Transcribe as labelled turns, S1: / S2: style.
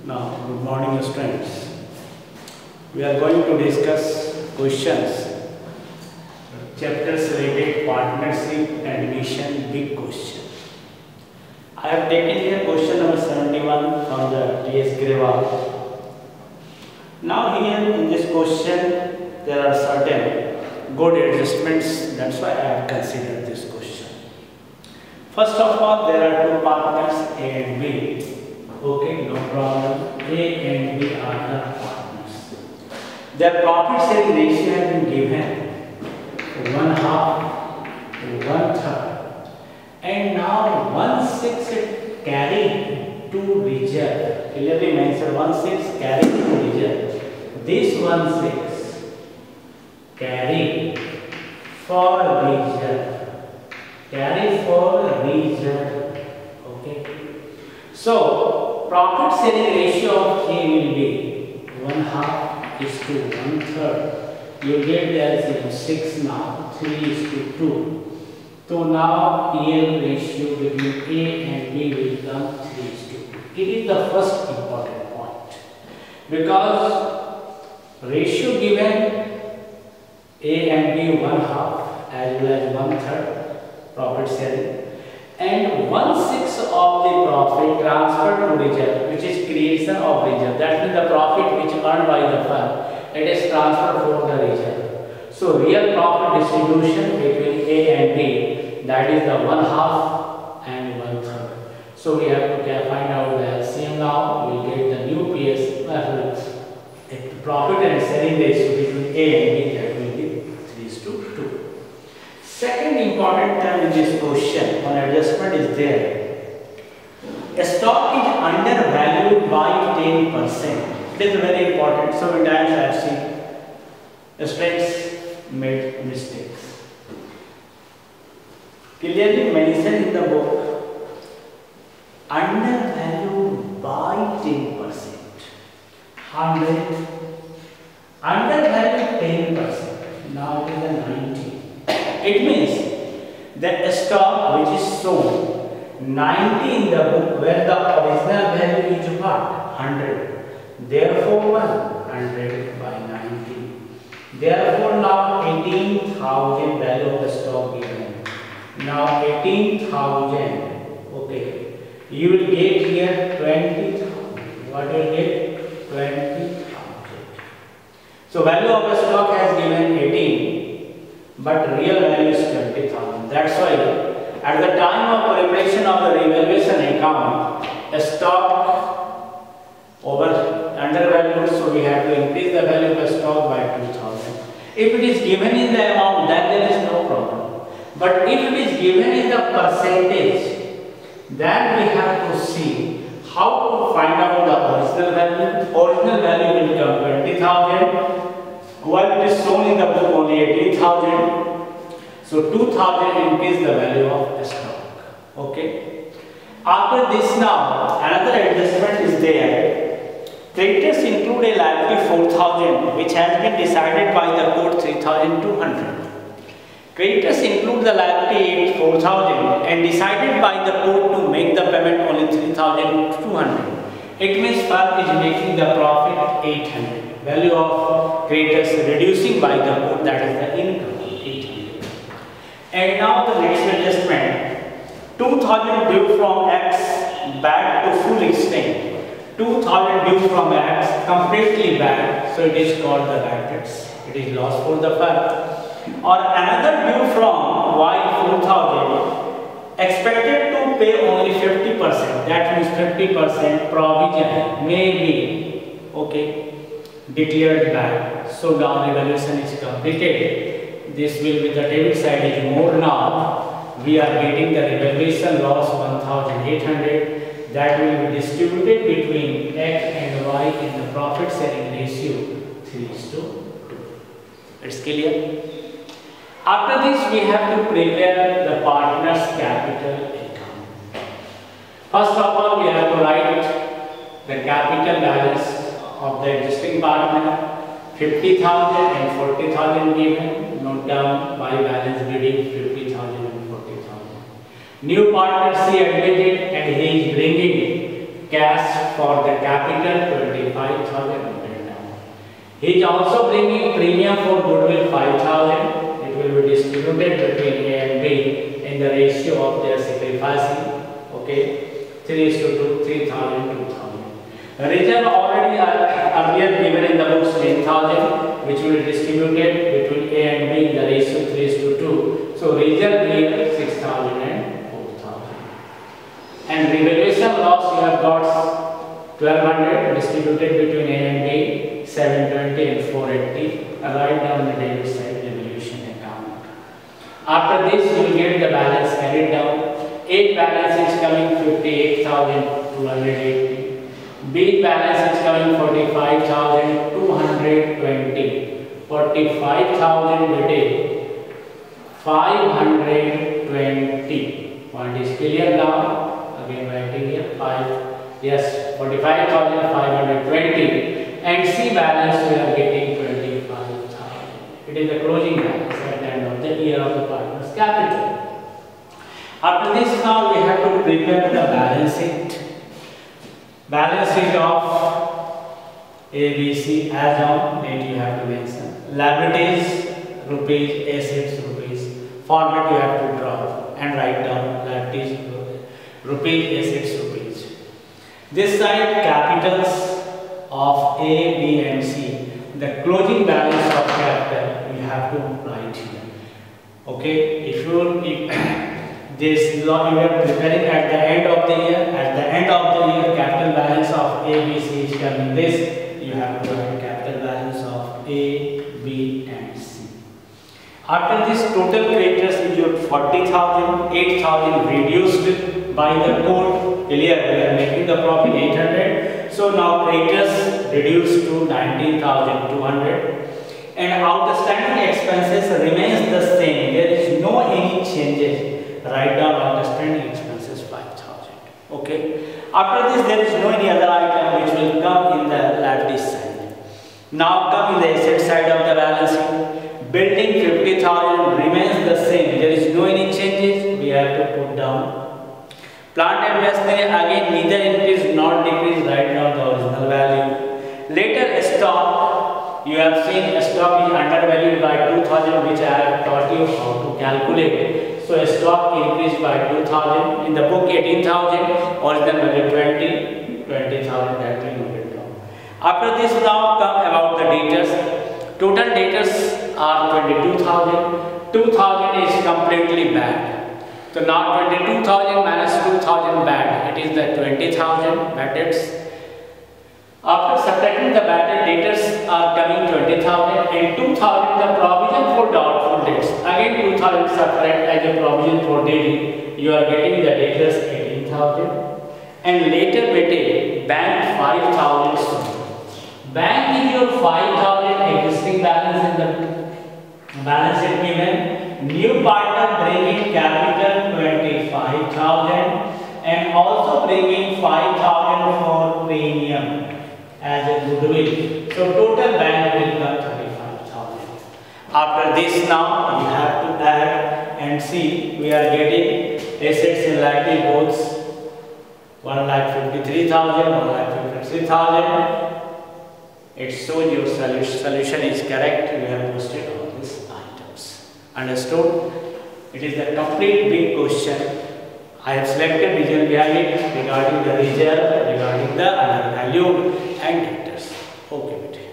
S1: Now, good morning, students. We are going to discuss questions, chapters related partnership, admission, big question. I have taken here question number 71 from the T.S. Grewal. Now, here in this question, there are certain good adjustments. That's why I have considered this question. First of all, there are two partners A and B. Okay, no problem. A and B are the partners. Their profit sharing ratio has been given 1/2 to 1/3, and now 1/6 carried to reserve. Clearly mentioned 1/6 carried to reserve. This 1/6 carry for reserve. Carry for reserve. Okay. So profit sharing ratio of A will be 1/2 is to 1/3. You get the LCM 6 now, 3 is to 2. So now PL ratio between A and B will become 3 is to 2. It is the first important point. Because ratio given A and B 1/2 as well as 1/3 profit sharing, and 1/6 of the profit transferred to reserve, which is creation of reserve. That means the profit which earned by the firm, it is transferred for the reserve. So real profit distribution between A and B, that is the 1/2 and 1/3. So we have to find out the LCM now. We will get the new PS profit and sharing ratio between A and B, that will be 3:2. Second important term in this question on adjustment is there. A stock is undervalued by 10%. It is very important. So many times I have seen students made mistakes. Clearly mentioned in the book, undervalued by 10%. 100. Undervalued 10%. Now it is a 90. It means that a stock which is shown 90 in the book where the original value is what? 100. Therefore 100 by 90. Therefore now 18,000 value of the stock given. Now 18,000. Okay. You will get here 20,000. What will you get? 20,000. So value of the stock has given 18. But real value is 20,000. That's why at the time of preparation of the revaluation account, a stock over undervalued, so we have to increase the value of the stock by 2,000. If it is given in the amount, then there is no problem. But if it is given in the percentage, then we have to see how to find out the original value. Original value will become 20,000. While it is shown in the book only 18,000, so 2,000 increase the value of the stock. Okay. After this now, another adjustment is there. Creditors include a liability 4,000, which has been decided by the court 3,200. Creditors include the liability 4,000 and decided by the court to make the payment only 3,200. It means firm is making the profit 800. Value of creditors reducing by the court, that is the income 800. And now the next adjustment, 2,000 due from X back to full extent. 2,000 due from X completely back, so it is called the bad debts. It is loss for the firm. Or another due from Y 4,000 expected to pay only 50%. That means 50% provision may be declared back. So now revaluation is completed. This will be the debit side is more now. We are getting the revaluation loss 1,800. That will be distributed between X and Y in the profit sharing ratio 3:2. It's clear? After this, we have to prepare the partner's capital account. First of all, we have to write the capital balance of the existing partner. 50,000 and 40,000 given. Note down by balance bidding 50,000 and 40,000. New partner C admitted and he is bringing cash for the capital 25,000 down. He is also bringing premium for goodwill 5,000. It will be distributed between A and B in the ratio of their sacrificing. Okay, 3:2, 3,000, 2,000. Reserve already earlier given in the books 10,000, which will be distributed between A and B in the ratio 3:2. So reserve being 6,000 and 4,000. And revaluation loss you have got 1,200 distributed between A and B, 720 and 480. Write down the debit side revaluation account. After this you will get the balance carried down. A balance is coming 58,280. B balance is coming 45,220. 45,000 bete 520. Point is clear now. Again writing here 5. Yes, 45,520. And C balance we are getting 25,000. It is the closing balance at the end of the year of the partner's capital. After this, now we have to prepare the balance sheet. Balance sheet of ABC as on date you have to mention. Liabilities rupees, assets rupees. Format you have to draw and write down liabilities rupees, assets rupees. This side capitals of A, B and C. The closing balance of capital we have to write here. Okay, if this law you are preparing at the end of the year. At the end of the year, capital balance of A, B, C is coming this. You have to write capital balance of A, B, and C. After this, total creditors is your 40,000, 8,000 reduced by the code. Clear? We are making the profit 800. So now creditors reduced to 19,200. And outstanding expenses remains the same. There is no any changes. Write down outstanding expenses 5,000. Okay. After this, there is no any other item which will come in the liability side. Now come in the asset side of the balance sheet. Building 50,000 remains the same. There is no any changes. We have to put down. Plant and machinery again neither increase nor decrease. Write down the original value. Later stock. You have seen stock is undervalued by 2,000, which I have taught you how to calculate. So stock increased by 2,000. In the book 18,000, original value 20,000 that we noted down. After this, now come about the debtors. Total debtors are 22,000. 2,000 is completely bad. So now 22,000 minus 2,000 bad. It is the 20,000 bad debts. After subtracting the bad debtors are coming 20,000 and 2,000 the provision for doubtful debts. Again 2,000 subtract as a provision for daily. You are getting the debtors 18,000. And later bank 5,000. Bank is your 5,000 existing balance in the balance sheet given. New partner bringing capital 25,000 and also bringing 5,000 for premium as a goodwill. So total bank will come 35,000. After this, now you have to add and see. We are getting assets and liability both 1,53,000, 1,53,000. It shows your solution is correct. We have posted all these items. Understood? It is a complete big question. I have selected reason behind it regarding the reserve, regarding the undervalue and debtors. Okay.